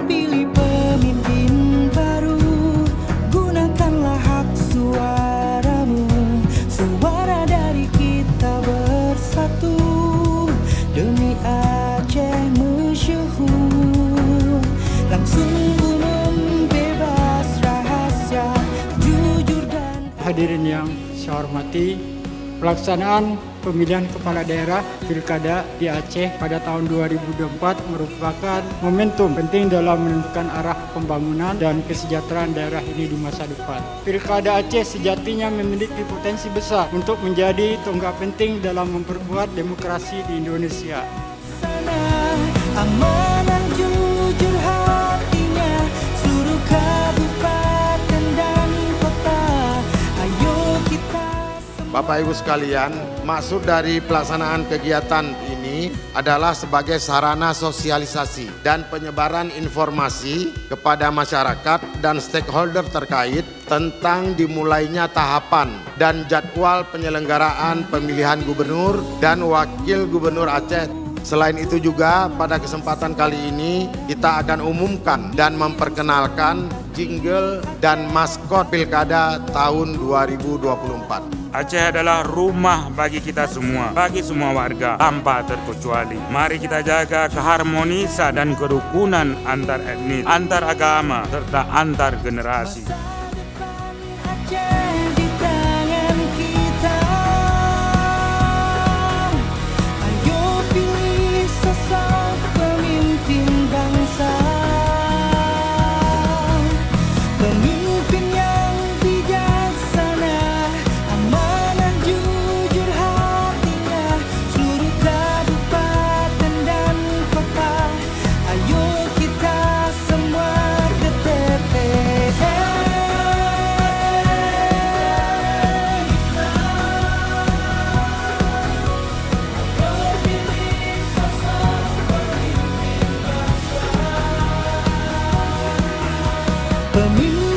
pilih pemimpin baru, gunakanlah hak suaramu. Suara dari kita bersatu demi Aceh masyhur. Langsung umum, bebas rahasia, jujur dan Hadirin yang saya hormati, pelaksanaan pemilihan kepala daerah Pilkada di Aceh pada tahun 2024 merupakan momentum penting dalam menentukan arah pembangunan dan kesejahteraan daerah ini di masa depan. Pilkada Aceh sejatinya memiliki potensi besar untuk menjadi tonggak penting dalam memperkuat demokrasi di Indonesia. Amanah jujur hatinya seluruh kabupaten dan kota. Ayo kita Bapak Ibu sekalian, maksud dari pelaksanaan kegiatan ini adalah sebagai sarana sosialisasi dan penyebaran informasi kepada masyarakat dan stakeholder terkait tentang dimulainya tahapan dan jadwal penyelenggaraan pemilihan gubernur dan wakil gubernur Aceh. Selain itu juga pada kesempatan kali ini kita akan umumkan dan memperkenalkan jingle dan maskot Pilkada tahun 2024. Aceh adalah rumah bagi kita semua, bagi semua warga tanpa terkecuali. Mari kita jaga keharmonisan dan kerukunan antar etnis, antar agama, serta antar generasi. Aceh di tangan kita. Ayo pilih sosok pemimpin bangsa, pemimpin yang bijaksana, amanah jujur hatinya seluruh kabupaten dan kota. Ayo kita semua ke TPS. Pemimpin